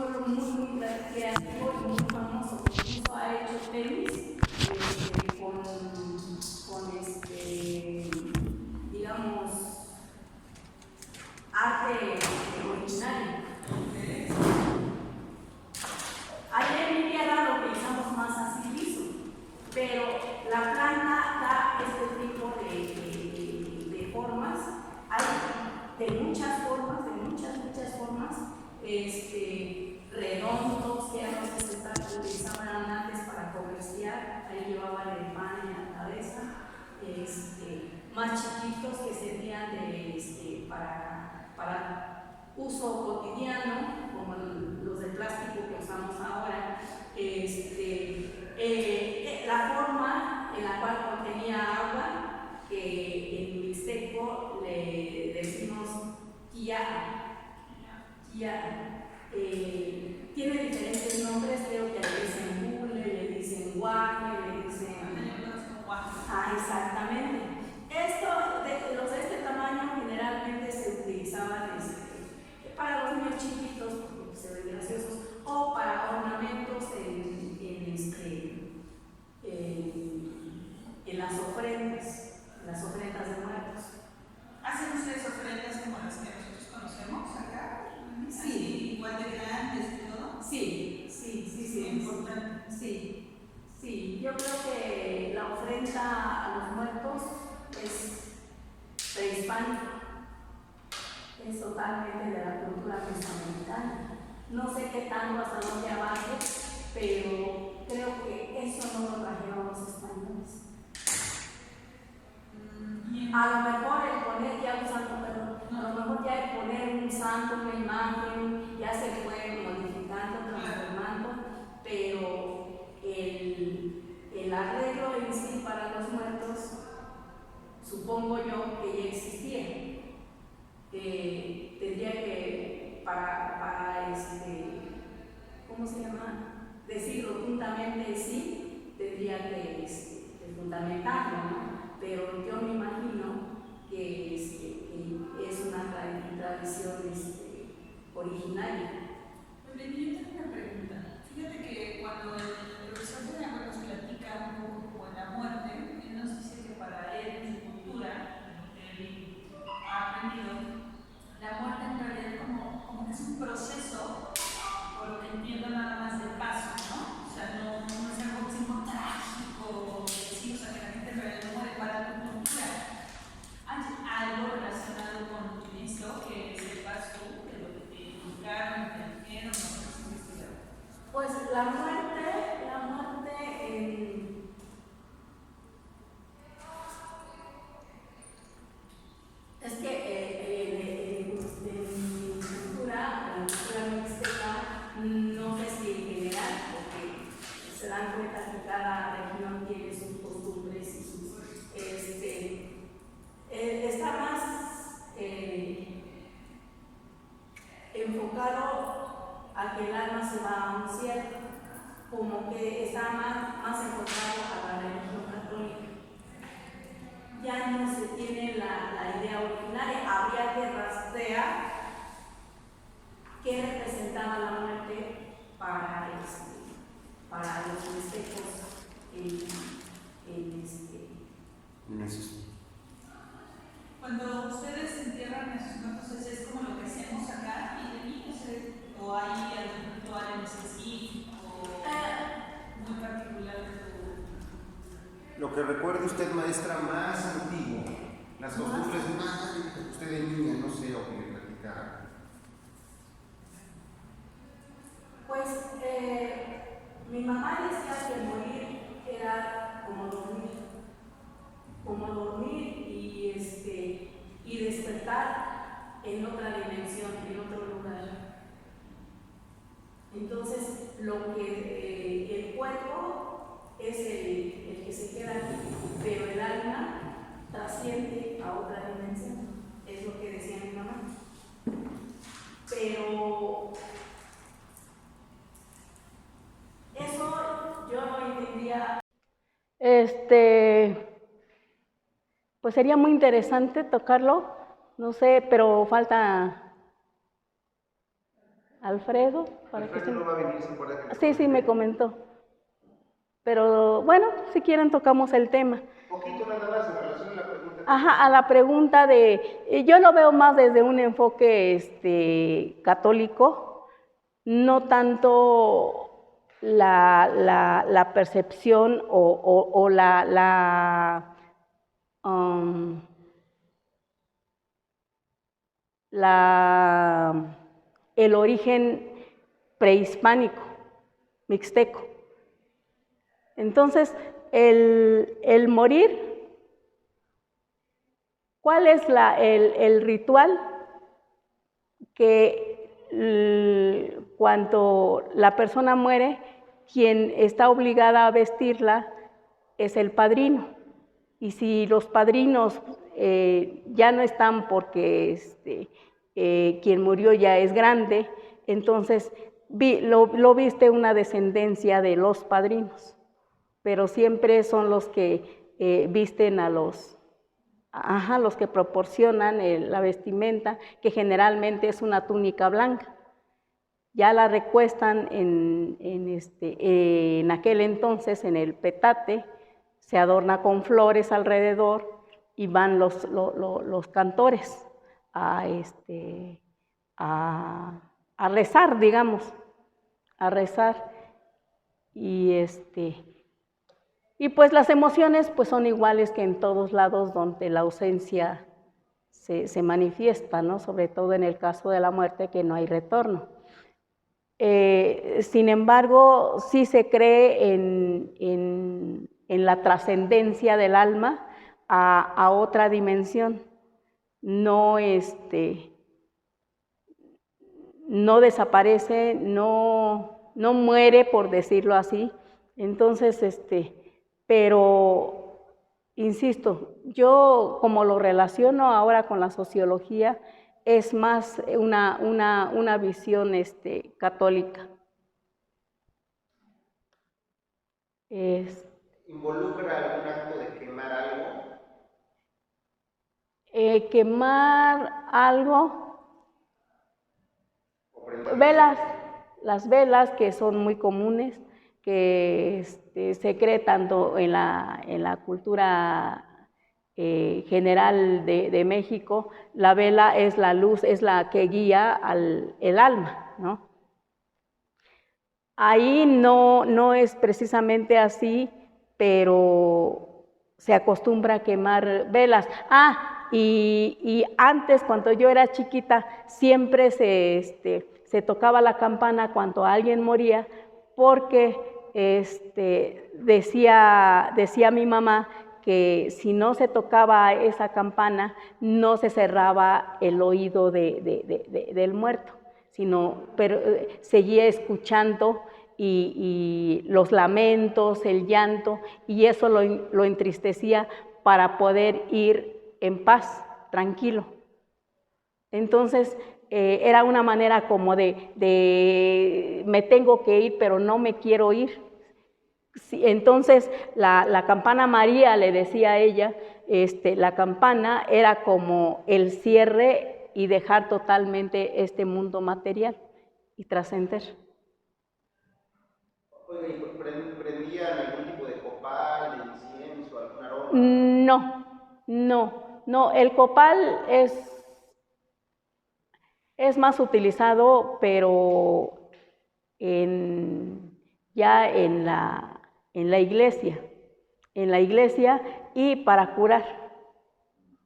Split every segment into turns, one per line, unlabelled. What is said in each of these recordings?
pueblo muy creativo y muy famoso. Incluso ha hecho tenis con digamos, arte originario. Ahí en mi tierra lo utilizamos más así liso, pero la planta da este tipo de formas. Hay de muchas formas, muchas formas, redondos que a veces se utilizaban antes para comerciar, ahí llevaban el pan en la cabeza, más chiquitos que servían para uso cotidiano, como los de plástico que usamos ahora. La forma en la cual contenía agua, que en mixteco le decimos quiá. Tiene diferentes nombres, creo que le dicen bule, le dicen guaje, le dicen... exactamente. Los de este tamaño generalmente se utilizaban para los niños chiquitos, porque se ven graciosos, o para ornamentos en las ofrendas de muertos.
¿Hacen ustedes ofrendas como las que nosotros conocemos acá?
Sí.
¿Así, igual de grandes y todo?
Sí.
Importante.
Sí, yo creo que la ofrenda a los muertos es prehispánica, es totalmente de la cultura mesoamericana. No sé qué tanto hasta dónde abajo, pero creo que eso no lo trajeron los españoles. A lo mejor el poner ya un santo, a lo mejor ya el poner un santo, una imagen, ya se fue modificando, transformando, pero el arreglo en sí para los muertos, supongo yo que ya existía. Tendría que, ¿cómo se llama? Decir rotundamente sí, tendría que fundamentarlo, ¿no? Pero yo me imagino que es una tradición originaria.
Yo tengo una pregunta. Fíjate que cuando el profesor Tenagüe nos platica un poco de la muerte, él nos dice que para él, en su cultura, él ha aprendido, la muerte en realidad como que es un proceso, por lo que entiendo, nada más de paso, ¿no? O sea, no es algo que sea muy trágico, sí, o sea, que la gente en realidad no muere para tu cultura. ¿Hay algo relacionado con esto que sepas tú, de lo que te indicaron, te dijeron, no sé si investigaron?
Pues la muerte es que en mi cultura, la cultura mixteca, no sé si en general, porque se dan cuenta que cada región tiene sus costumbres y sus... está más enfocado a que el alma se va a un cielo, como que está más enfocado a la religión católica. Ya no se tiene la idea originaria, habría que rastrear qué representaba la muerte para los mixtecos
Cuando ustedes entierran a sus muertos, ¿es como lo que hacemos acá y de niños? ¿O hay algún ritual en específico muy particular de tu...
Lo que recuerde usted, maestra, más antiguo, las costumbres más antiguas que usted de niña, no sé, o que le platicara.
Pues mi mamá decía que morir era como dormir y despertar en otra dimensión, en otro lugar. Entonces, lo que el cuerpo es el que se queda aquí, pero el alma trasciende a otra dimensión, es lo que decía mi mamá. Pero eso yo no entendía. Pues sería muy interesante tocarlo, no sé, pero falta Alfredo.
Alfredo no va a venir, ¿se acuerda que
Sí, me comentó. Pero bueno, si quieren tocamos el tema.
Poquito nada más en relación a la pregunta.
Ajá, a la pregunta yo lo veo más desde un enfoque católico, no tanto la percepción o el origen prehispánico, mixteco. Entonces, el morir, ¿cuál es el ritual? Que cuando la persona muere, quien está obligada a vestirla es el padrino. Y si los padrinos ya no están porque quien murió ya es grande, entonces lo viste una descendencia de los padrinos, pero siempre son los que visten a los que proporcionan la vestimenta, que generalmente es una túnica blanca. Ya la recuestan en aquel entonces en el petate, se adorna con flores alrededor y van los cantores a rezar, digamos, a rezar. Y pues las emociones pues son iguales que en todos lados donde la ausencia se manifiesta, ¿no? Sobre todo en el caso de la muerte, que no hay retorno. Sin embargo, sí se cree en la trascendencia del alma a otra dimensión. No, no desaparece, no muere, por decirlo así. Entonces, pero, insisto, yo como lo relaciono ahora con la sociología, es más una visión católica.
¿Involucra algún acto de quemar algo?
Quemar algo, velas, las velas que son muy comunes, que se cree tanto en la cultura general de México. La vela es la luz, es la que guía el alma, ¿no? Ahí no es precisamente así, pero se acostumbra a quemar velas. Y antes, cuando yo era chiquita, siempre se tocaba la campana cuando alguien moría, porque decía mi mamá que si no se tocaba esa campana, no se cerraba el oído del muerto, pero seguía escuchando y los lamentos, el llanto, y eso lo entristecía para poder ir en paz, tranquilo. Entonces, era una manera como de me tengo que ir, pero no me quiero ir. Sí, entonces, la campana María, le decía a ella, la campana era como el cierre y dejar totalmente este mundo material y trascender.
Oye, ¿prendían algún tipo de copal, de incienso, algún aroma?
No, el copal es más utilizado, pero ya en la iglesia, y para curar.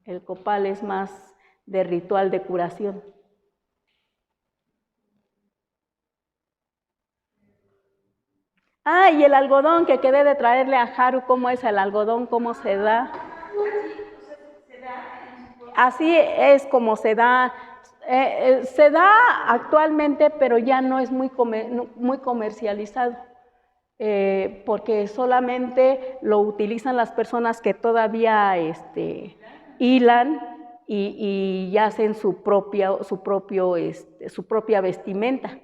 El copal es más de ritual de curación. Y el algodón, que quedé de traerle a Haru, ¿cómo es el algodón? ¿Cómo se da? Así es como se da. Se da actualmente, pero ya no es muy comercializado, porque solamente lo utilizan las personas que todavía hilan y hacen su propia vestimenta.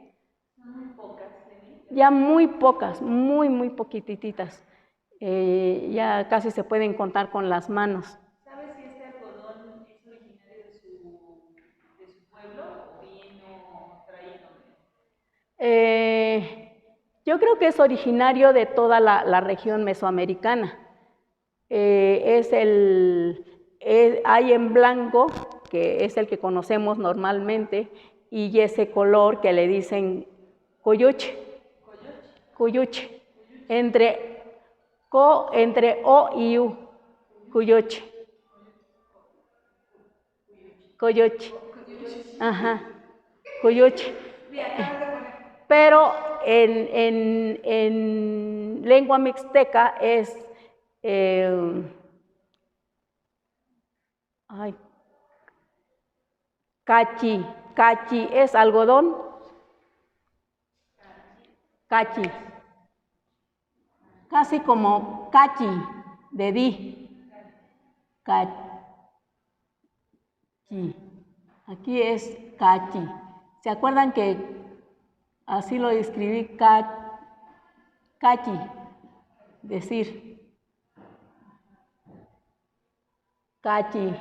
Ya muy pocas, muy poquititas. Ya casi se pueden contar con las manos.
¿Sabes si este algodón es originario de su pueblo o vino traído?
Yo creo que es originario de toda la región mesoamericana. Hay en blanco, que es el que conocemos normalmente, y ese color que le dicen coyuche. Cuyuche. Entre O y U. Cuyuche. Coyoche. Ajá. Coyoche. Pero en lengua mixteca es cachi. Cachi es algodón. Cachi. Casi como cachi de di. Cachi. Aquí es cachi. ¿Se acuerdan que así lo escribí? Cachi. Decir. Cachi.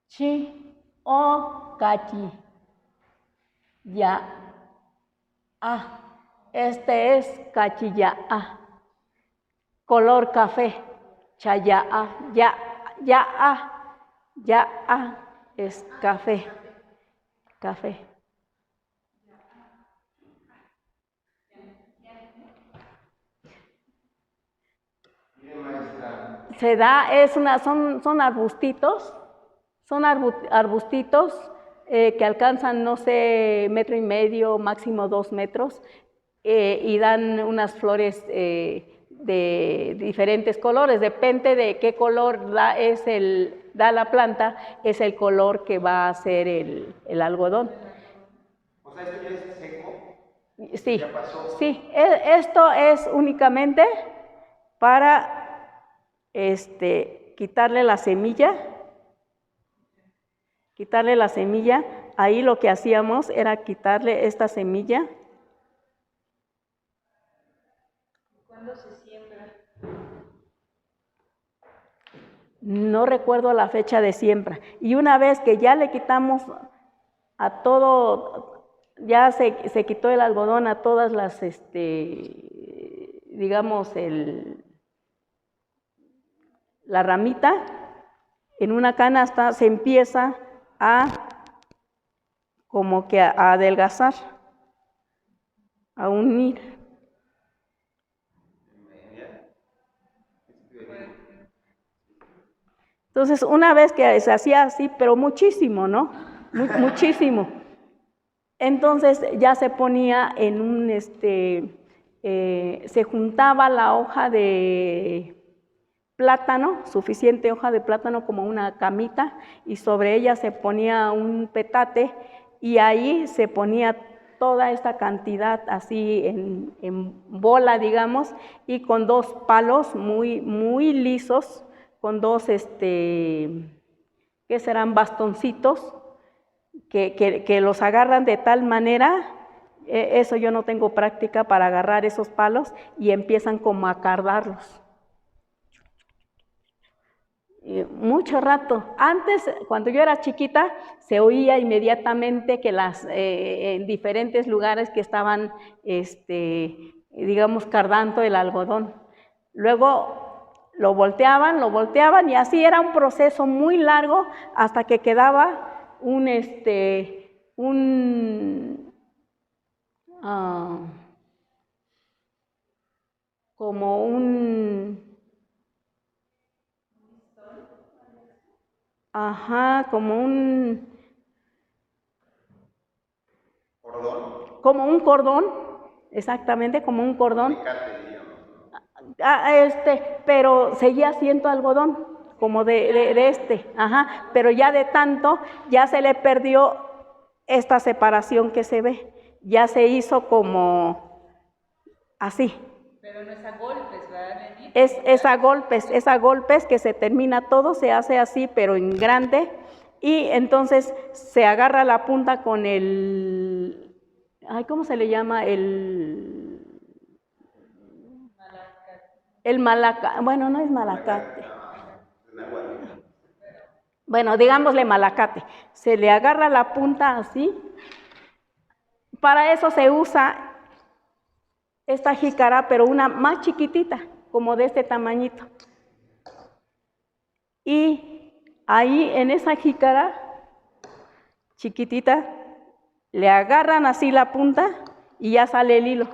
Chi o cachi. Ya. Este es cachilla. Color café. Chaya. Ya. Es café. Café. Se da, son arbustitos, que alcanzan, no sé, 1,5 metros, máximo 2 metros, y dan unas flores de diferentes colores. Depende de qué color da la planta, es el color que va a ser el algodón.
O sea, ¿esto ya es seco?
Sí,
¿Ya pasó?
sí. Esto es únicamente para quitarle la semilla. Ahí lo que hacíamos era quitarle esta semilla.
¿Cuándo se siembra?
No recuerdo la fecha de siembra. Y una vez que ya le quitamos a todo, ya se quitó el algodón a todas las, digamos, la ramita, en una canasta se empieza como que a adelgazar, a unir. Entonces, una vez que se hacía así, pero muchísimo, ¿no? Muchísimo. Entonces ya se ponía en un, se juntaba la hoja de plátano, suficiente hoja de plátano como una camita, y sobre ella se ponía un petate, y ahí se ponía toda esta cantidad así en bola, digamos, y con 2 palos muy, muy lisos, con 2, ¿qué serán? Bastoncitos, que los agarran de tal manera, eso yo no tengo práctica para agarrar esos palos, y empiezan como a cardarlos. Mucho rato. Antes, cuando yo era chiquita, se oía inmediatamente que en diferentes lugares que estaban, digamos, cardando el algodón. Luego lo volteaban, y así era un proceso muy largo hasta que quedaba como como un cordón, exactamente, como un cordón. Pero seguía siendo algodón, como pero ya de tanto, ya se le perdió esta separación que se ve, ya se hizo como así.
Pero no es a golpes, ¿verdad?
Es a golpes que se termina todo, se hace así, pero en grande, y entonces se agarra la punta con ¿cómo se le llama? El malacate. Bueno, no es malacate. Bueno, digámosle malacate. Se le agarra la punta así, Para eso se usa esta jícara, pero una más chiquitita, como de este tamañito. Y ahí en esa jícara chiquitita le agarran así la punta y ya sale el hilo.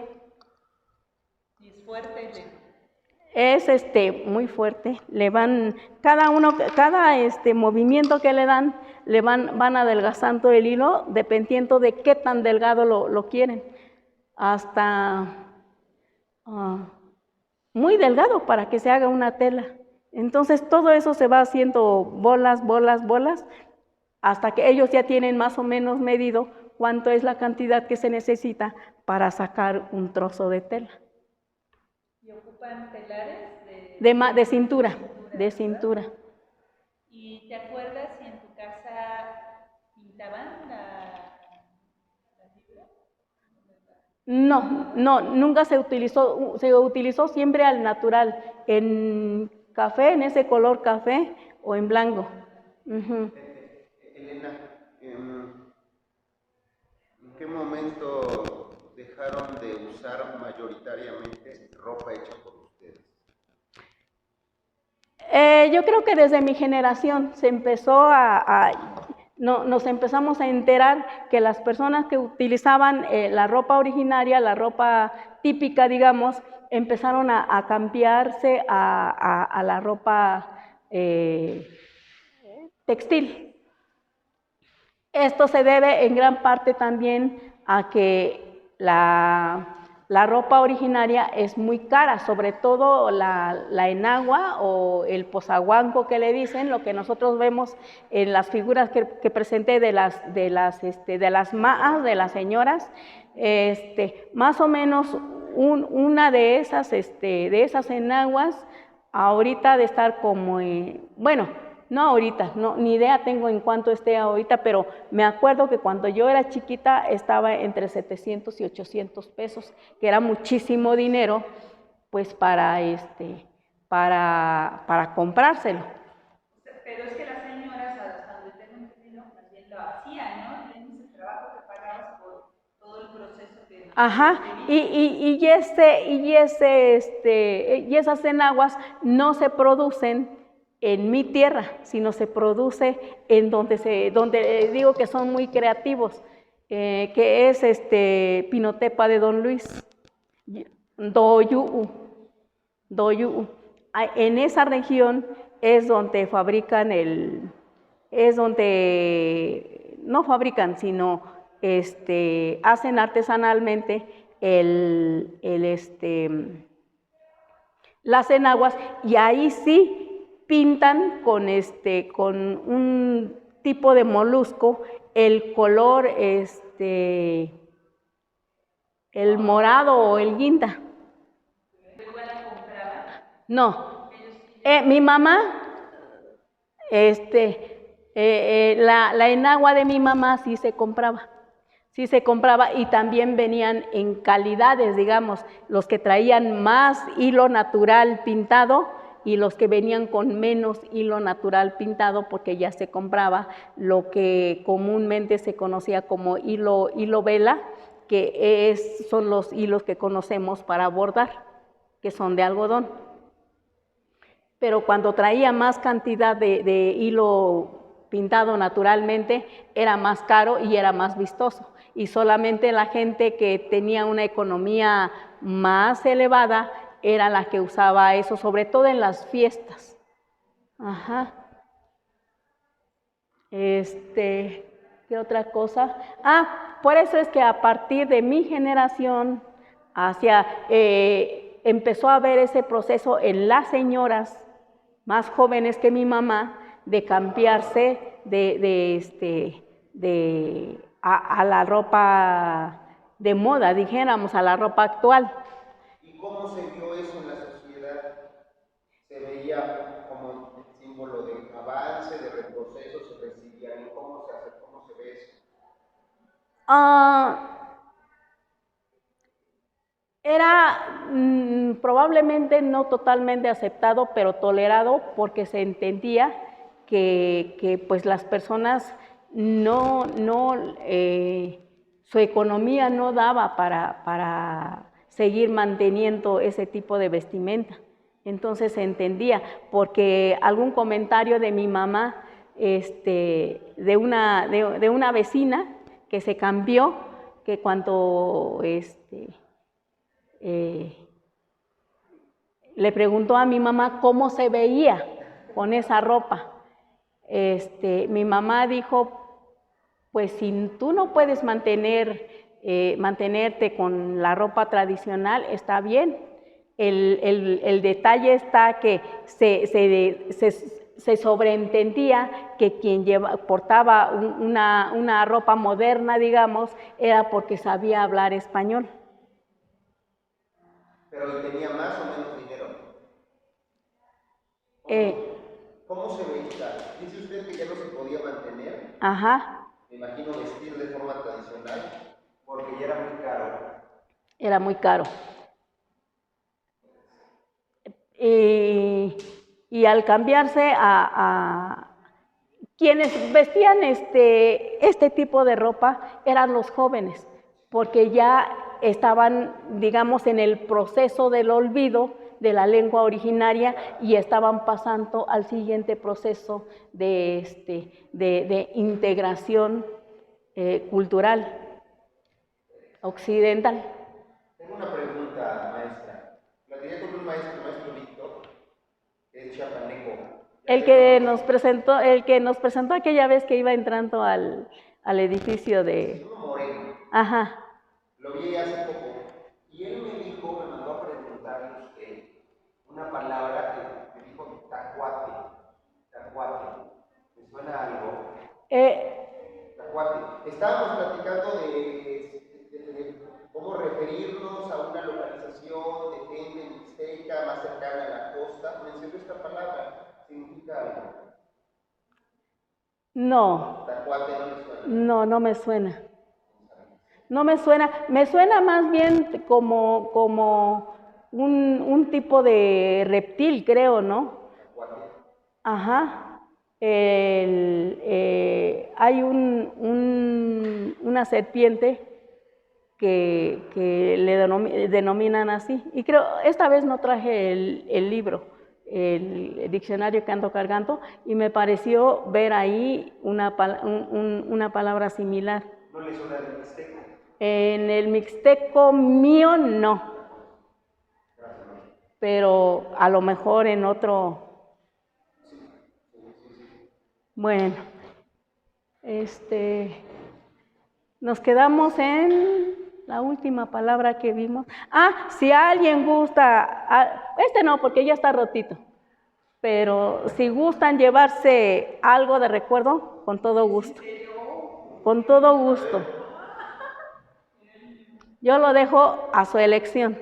Y es fuerte.
Es muy fuerte. Le van, cada movimiento que le dan, van adelgazando el hilo dependiendo de qué tan delgado lo quieren. Hasta muy delgado para que se haga una tela. Entonces todo eso se va haciendo bolas, bolas, bolas, hasta que ellos ya tienen más o menos medido cuánto es la cantidad que se necesita para sacar un trozo de tela.
¿Y ocupan telares?
De cintura, de cintura.
¿Y te acuerdas si en tu casa pintaban la figura?
No, nunca se utilizó siempre al natural, en café, en ese color café o en blanco.
Elena, ¿en qué momento dejaron de usar mayoritariamente ropa hecha por ustedes?
Yo creo que desde mi generación se empezó nos empezamos a enterar que las personas que utilizaban la ropa originaria, la ropa típica, digamos, empezaron a cambiarse a la ropa textil. Esto se debe en gran parte también a que la ropa originaria es muy cara, sobre todo la enagua o el pozahuanco que le dicen, lo que nosotros vemos en las figuras que presenté de las maas, de las señoras, más o menos una de esas enaguas ahorita de estar como, bueno, no ahorita, ni idea tengo en cuánto esté ahorita, pero me acuerdo que cuando yo era chiquita estaba entre 700 y 800 pesos, que era muchísimo dinero, pues para comprárselo.
Pero es que las señoras, hasta donde tengo entendido, más bien lo hacían, ¿no? Tienen ese trabajo que pagabas por todo el proceso que...
Ajá, y esas enaguas no se producen en mi tierra, sino se produce en donde digo que son muy creativos, que es Pinotepa de Don Luis, Doyu'u. En esa región es donde fabrican no fabrican, sino hacen artesanalmente las enaguas, y ahí sí pintan con un tipo de molusco, el color, el morado o el guinda. No, mi mamá, la enagua de mi mamá sí se compraba. Sí se compraba, y también venían en calidades, digamos, los que traían más hilo natural pintado y los que venían con menos hilo natural pintado, porque ya se compraba lo que comúnmente se conocía como hilo vela, que son los hilos que conocemos para bordar, que son de algodón. Pero cuando traía más cantidad de hilo pintado naturalmente, era más caro y era más vistoso. Y solamente la gente que tenía una economía más elevada era la que usaba eso, sobre todo en las fiestas. Ajá. ¿Qué otra cosa? Por eso es que a partir de mi generación empezó a haber ese proceso en las señoras más jóvenes que mi mamá, de cambiarse a la ropa de moda, dijéramos, a la ropa actual.
¿Y cómo se vio eso en la sociedad? ¿Se veía como símbolo de avance, de retroceso, se recibía? ¿Cómo se ve eso?
Era probablemente no totalmente aceptado, pero tolerado, porque se entendía que pues las personas no su economía no daba para seguir manteniendo ese tipo de vestimenta. Entonces se entendía, porque algún comentario de mi mamá, de una vecina que se cambió, que cuando le preguntó a mi mamá cómo se veía con esa ropa. Mi mamá dijo, pues si tú no puedes mantenerte con la ropa tradicional, está bien. El detalle está que se sobreentendía que quien portaba una ropa moderna, digamos, era porque sabía hablar español.
Pero tenía más o menos dinero. ¿Cómo se veía? Dice usted que ya no se podía mantener.
Ajá.
Me imagino vestir de forma tradicional, porque ya era muy caro.
Era muy caro. Y al cambiarse a quienes vestían este tipo de ropa eran los jóvenes, porque ya estaban, digamos, en el proceso del olvido de la lengua originaria y estaban pasando al siguiente proceso de integración cultural occidental.
Tengo una pregunta, maestra. Platiqué con un maestro Víctor, que es chiapaneco.
El que nos presentó aquella vez que iba entrando al edificio de...
Es uno moreno.
Ajá.
Lo vi hace poco. Y él me mandó a preguntarle a usted una palabra que dijo tacuate. Tacuate. ¿Me suena algo? Tacuate. Estábamos platicando de cómo referirnos a una localización de gente mixteca más cercana a la costa. Mencionó esta palabra. ¿Significa algo?
No.
Tacuate no le suena.
No, no me suena. No me suena. Me suena más bien como un tipo de reptil, creo, ¿no?
Tacuate.
Ajá. Hay una serpiente que le denominan así. Y creo, esta vez no traje el libro, el diccionario que ando cargando, y me pareció ver ahí una palabra similar.
¿No le suena el mixteco?
En el mixteco mío no, pero a lo mejor en otro. Bueno, nos quedamos en la última palabra que vimos. Si alguien gusta, no, porque ya está rotito, pero si gustan llevarse algo de recuerdo, con todo gusto. Con todo gusto. Yo lo dejo a su elección.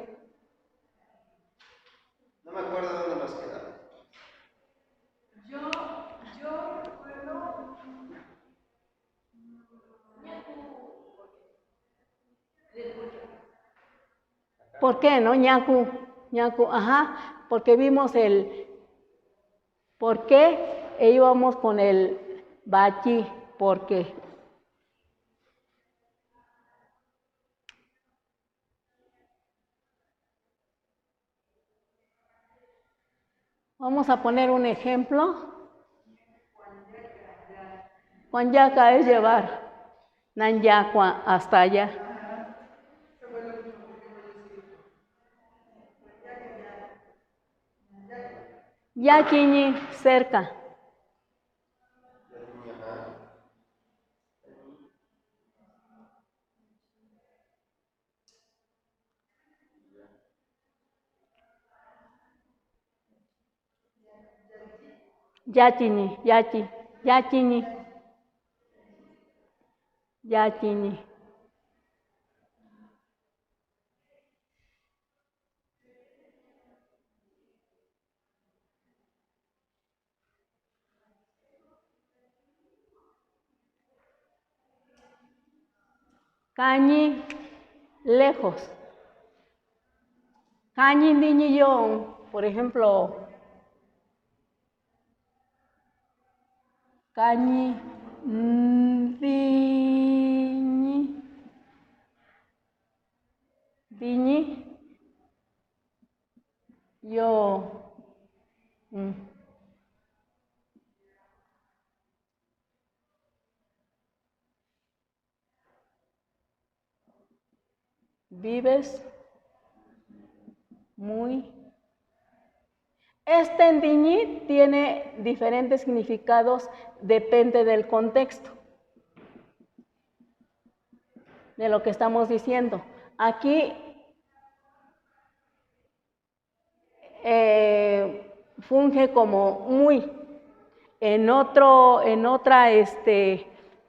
No me acuerdo dónde nos quedamos.
Yo recuerdo.
¿Por qué, no? Ñacu, ajá, porque vimos el por qué e íbamos con el bachi, ¿por qué? Vamos a poner un ejemplo. Juanyaka es llevar. Nanyakua, hasta allá. Yaquiñi, cerca. Yachiñi, yachiñi. Yachiñi. Cañi, lejos. Cañi niñillón, por ejemplo. Cañi, diñi, Vives muy. Este endiñi tiene diferentes significados, depende del contexto, de lo que estamos diciendo. Aquí funge como muy. En otra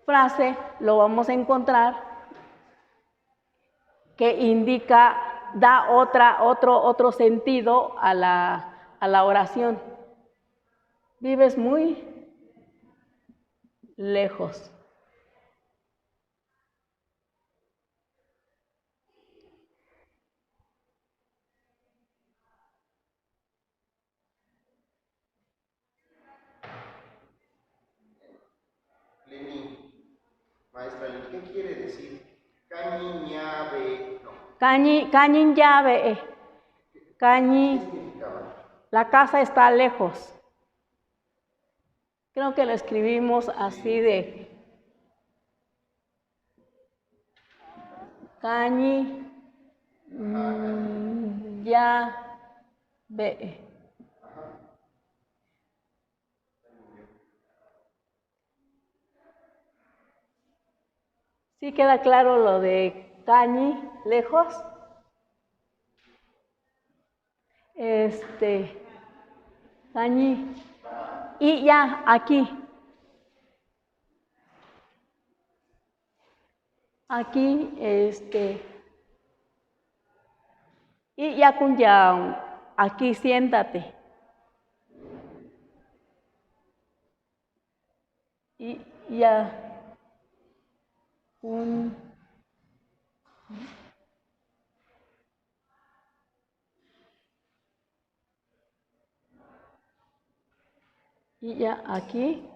frase lo vamos a encontrar que indica, da otro sentido a la oración. Vives muy lejos.
Leni, maestra Leni, ¿qué quiere decir? Cañiñabe, no.
Cañiñabe.
¿Qué significaba?
La casa está lejos. Creo que lo escribimos así de cañi ya ve. ¿Sí queda claro lo de cañi lejos? Cañi. Y ya, aquí. Aquí, y ya con ya, aquí siéntate. Y ya, y ya, aquí.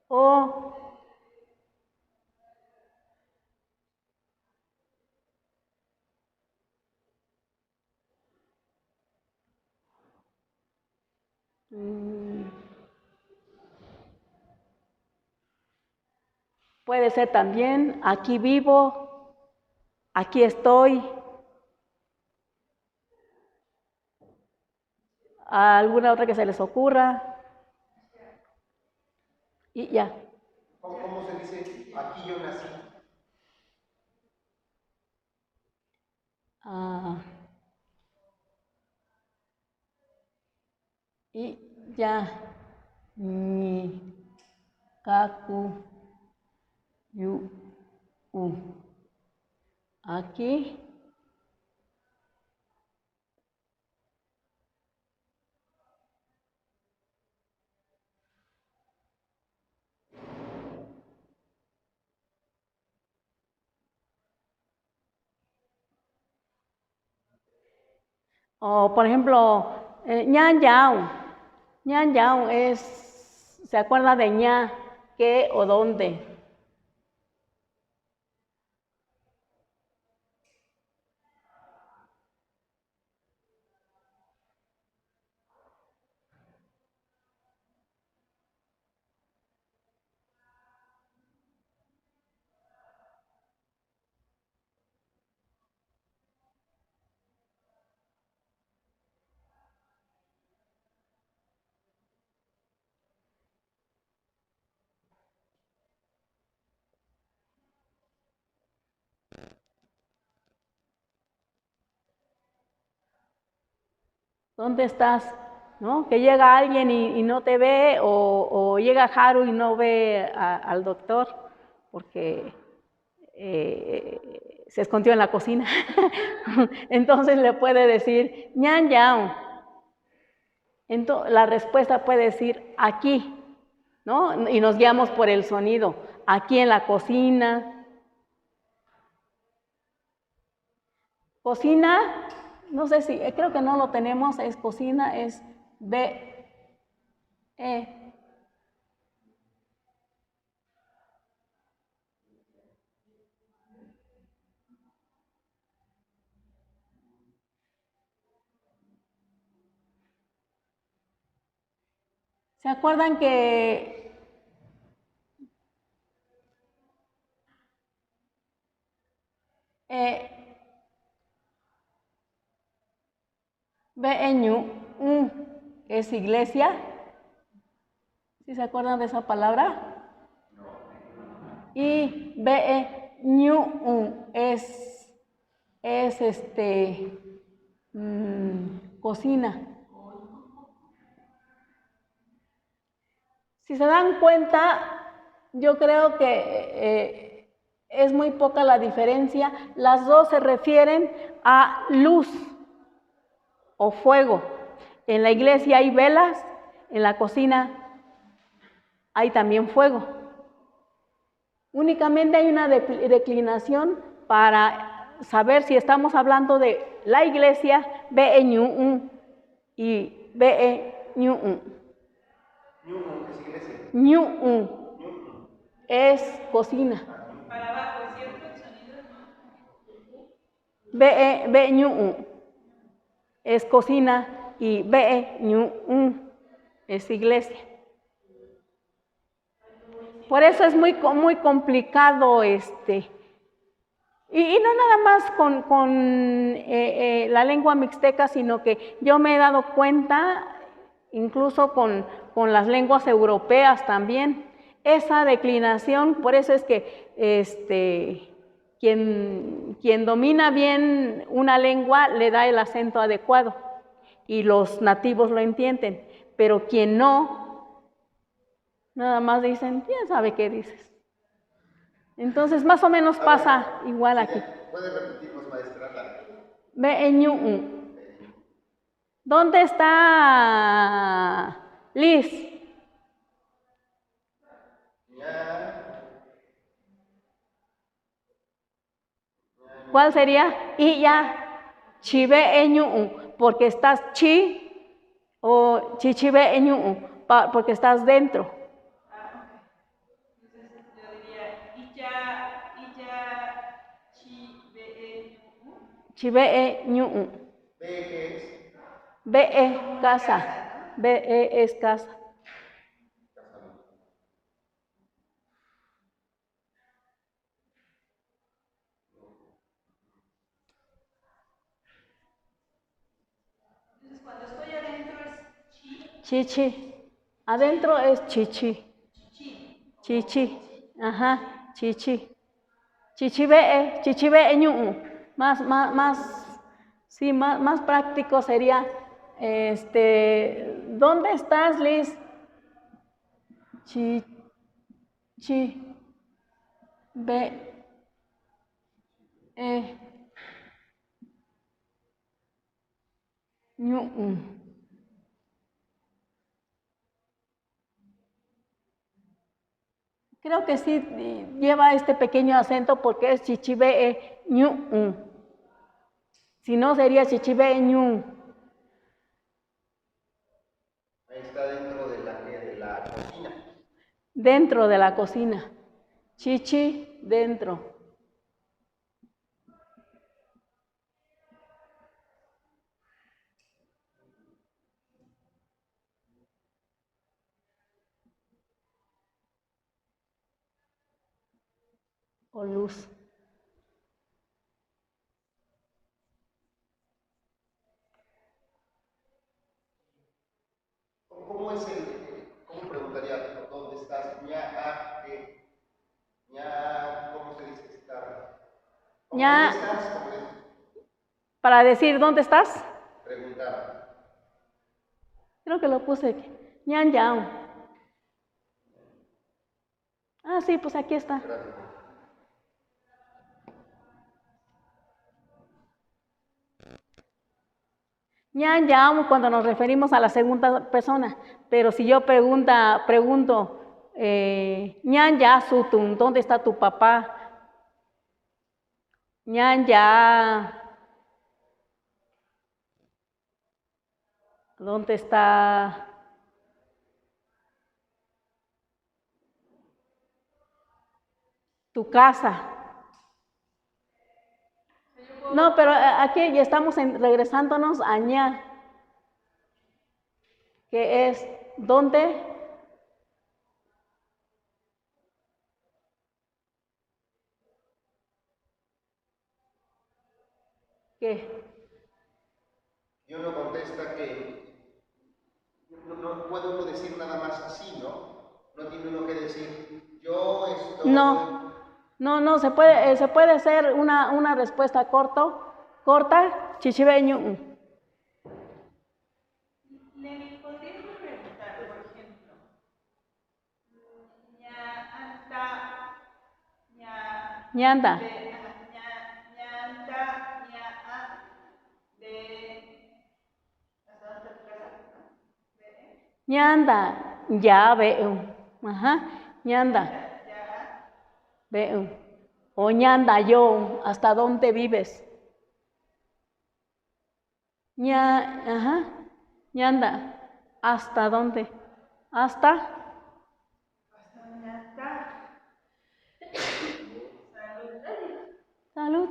O puede ser también aquí vivo, aquí estoy. ¿Alguna otra que se les ocurra? Y ya.
¿Cómo se dice? Aquí yo nací.
Y ya. Ni kaku yu u. Aquí. O por ejemplo, ñan yao. Ñan yao se acuerda de ña, qué o dónde. ¿Dónde estás? ¿No? Que llega alguien y no te ve, o llega Haru y no ve al doctor porque se escondió en la cocina. Entonces le puede decir, ñan yao. Entonces, la respuesta puede decir aquí, ¿no? Y nos guiamos por el sonido. Aquí en la cocina. Cocina, no sé si, creo que no lo tenemos, es cocina, es B, E. ¿Se acuerdan que BNU es iglesia? ¿Sí se acuerdan de esa palabra? Y BNU es cocina. Si se dan cuenta, yo creo que es muy poca la diferencia. Las dos se refieren a luz o fuego. En la iglesia hay velas, en la cocina hay también fuego. Únicamente hay una declinación para saber si estamos hablando de la iglesia, BNU y BNU.
¿Es iglesia?
NU es cocina.
Para abajo, ¿es cierto el sonido?
BNU es cocina y BNU es iglesia. Por eso es muy complicado Y no nada más con la lengua mixteca, sino que yo me he dado cuenta, incluso con las lenguas europeas también, esa declinación. Por eso es que quien domina bien una lengua le da el acento adecuado y los nativos lo entienden, pero quien no, nada más dicen, ¿quién sabe qué dices? Entonces, más o menos pasa igual aquí.
¿Puede repetirnos, maestra?
BNU. ¿Dónde está Liz? ¿Cuál sería? Y ya, BNU, porque estás chi o BNU, porque estás dentro. BNU.
¿B qué es?
BE, casa. BE es casa.
Entonces, cuando estoy adentro es chi.
Chichi. Adentro es chichi. Chichi. Ajá, chichi. Chichi BNU. Más práctico sería, ¿dónde estás, Liz? BNU. Creo que sí lleva este pequeño acento porque es BNU. Si no, sería BNU.
Está dentro de la cocina.
Dentro de la cocina. Chichi, dentro. O luz.
¿Cómo es cómo preguntaría, dónde estás? ¿Cómo se dice estar? ¿Dónde estás?
Para decir, ¿dónde estás?
Preguntar.
Creo que lo puse. Ñan yao. Ah, sí, pues aquí está. Ñan yao cuando nos referimos a la segunda persona. Pero si yo pregunto, Ñan ya sutun, ¿dónde está tu papá? Ñan ya. ¿Dónde está? Tu casa. No, pero aquí ya estamos regresándonos a ña. que es ¿dónde? ¿Qué?
Y uno contesta que no puede uno decir nada más así, ¿no? No tiene uno que decir, yo estoy...
No, se puede hacer una respuesta corta, chichibeño.
Lenny, ¿podrías preguntar, por ejemplo, ña anta,
Ñanda.
ñanta, ña a, de, ¿hasta dónde te casa?
Ñanda, ya veo. Ajá, ñanda.
Ya,
Veo. O ñanda yo, ¿hasta dónde vives? Ajá, ñanda, ¿hasta dónde? ¿Hasta? Salud.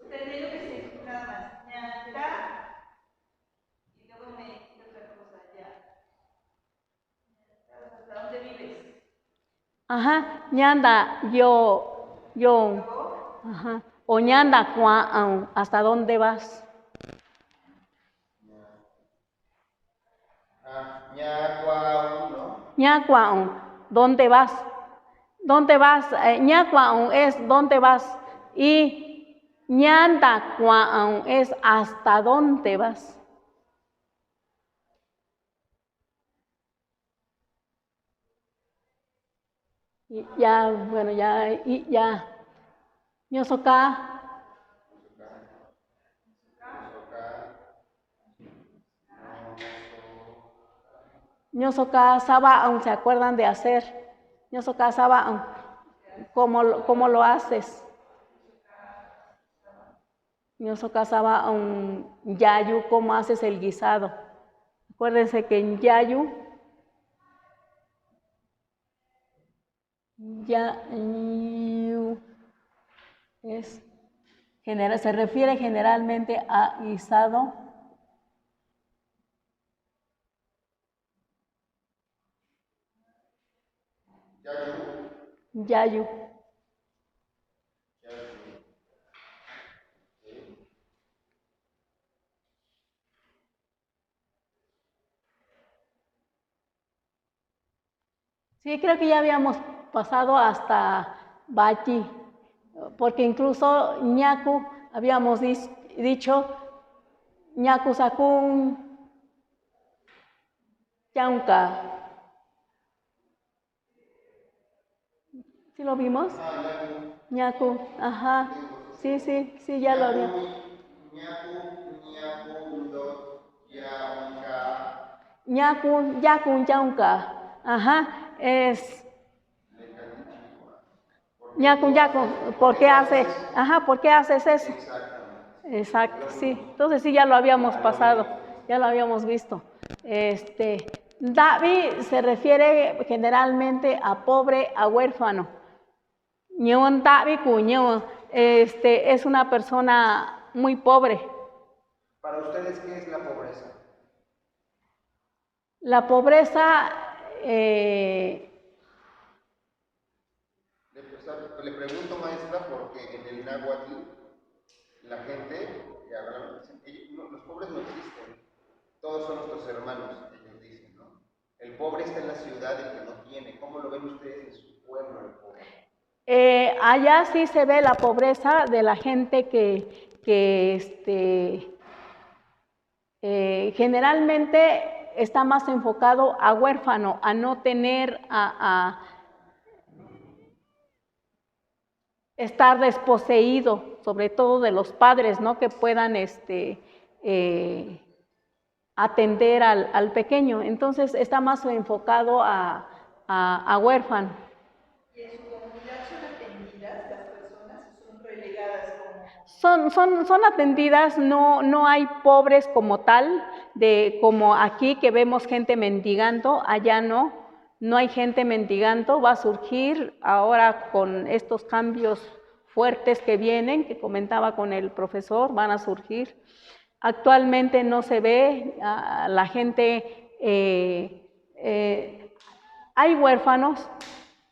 te digo que sí, nada más. Ñanta, y luego me dijiste otra cosa, ya. ¿Hasta dónde vives?
Ajá, ñanda, yo. Ajá. O ñanda, ¿hasta dónde vas?
ñacuaun, ¿no?
Ñacuaun, ¿dónde vas? ¿Dónde vas? Ñacuaun es ¿dónde vas? Y ñanda cuaun es ¿hasta dónde vas? Y ya, bueno, ya. Ñosoka. Ñosoka sabaun, ¿se acuerdan de hacer? Ñosoka sabaun. ¿Cómo lo haces? Ñosoka sabaun yayu, ¿cómo haces el guisado? Acuérdense que en yayu se refiere generalmente a guisado. Yayu. Sí, creo que ya habíamos pasado hasta Bachi, porque incluso ñacu, habíamos dicho ñacu sakun yaunka. ¿Sí lo vimos? Ñacu, ajá. Sí, ya lo habíamos. Ñacu, yaunka. Ajá, es ñacu, ¿por qué haces eso? Exacto, sí. Entonces sí, ya lo habíamos pasado, ya lo habíamos visto. Davi se refiere generalmente a pobre, a huérfano. Ñeon Davi cuño, es una persona muy pobre.
Para ustedes, ¿qué es la pobreza?
La pobreza,
le pregunto, maestra, porque en el náhuatl la gente que habla, los pobres no existen, todos son nuestros hermanos, ellos dicen, ¿no? El pobre está en la ciudad, el que no tiene. ¿Cómo lo ven ustedes en su pueblo, el pobre?
allá sí se ve la pobreza de la gente que generalmente está más enfocado a huérfano, a no tener, a estar desposeído, sobre todo de los padres, ¿no? Que puedan atender al pequeño. Entonces está más enfocado a huérfano.
¿Y en su comunidad son atendidas las personas o son relegadas
Son atendidas, no hay pobres como tal, como aquí que vemos gente mendigando, allá no hay gente mendigando, va a surgir ahora con estos cambios fuertes que vienen, que comentaba con el profesor, van a surgir. Actualmente no se ve, la gente, hay huérfanos,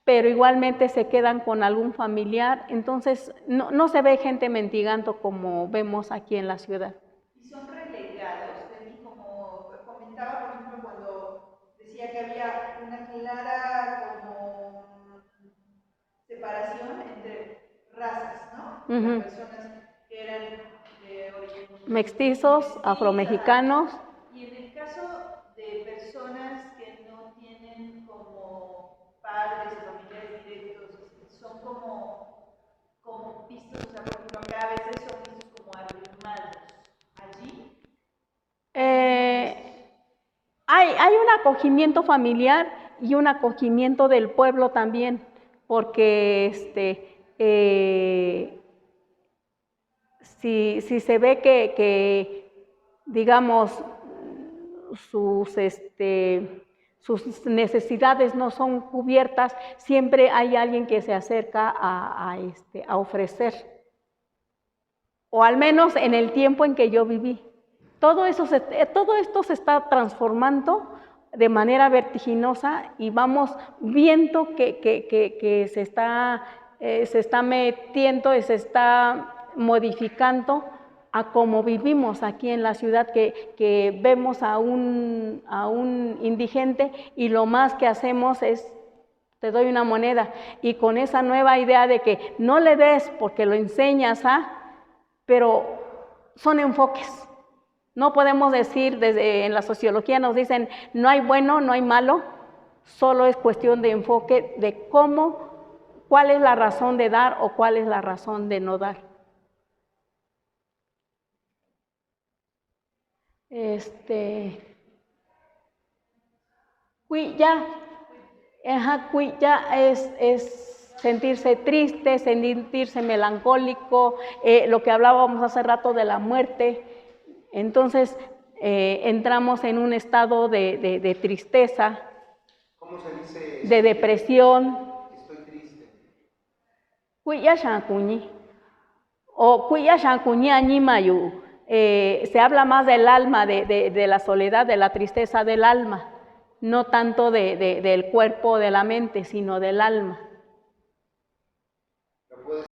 pero igualmente se quedan con algún familiar, entonces no se ve gente mendigando como vemos aquí en la ciudad.
¿Y son relegados? Como comentaba, por ejemplo, cuando decía que había una clara como separación entre razas, ¿no? Las personas que eran de origen
mestizos, afromexicanos.
Y en el caso de personas que no tienen como padres, familiares directos, son como vistos, o sea, por ejemplo, acá a veces son vistos como arrimados. ¿Allí?
Hay un acogimiento familiar y un acogimiento del pueblo también, porque si se ve que digamos, sus necesidades no son cubiertas, siempre hay alguien que se acerca a ofrecer, o al menos en el tiempo en que yo viví. Todo esto se está transformando de manera vertiginosa y vamos viendo que se está metiendo y se está modificando a cómo vivimos aquí en la ciudad, que vemos a un indigente y lo más que hacemos es: te doy una moneda, y con esa nueva idea de que no le des porque lo enseñas pero son enfoques. No podemos decir, en la sociología nos dicen, no hay bueno, no hay malo, solo es cuestión de enfoque de cuál es la razón de dar o cuál es la razón de no dar. Ya es sentirse triste, sentirse melancólico, lo que hablábamos hace rato de la muerte. Entonces entramos en un estado de tristeza.
¿Cómo se dice?
De depresión.
Estoy triste.
Se habla más del alma, de la soledad, de la tristeza del alma, no tanto del cuerpo o de la mente, sino del alma.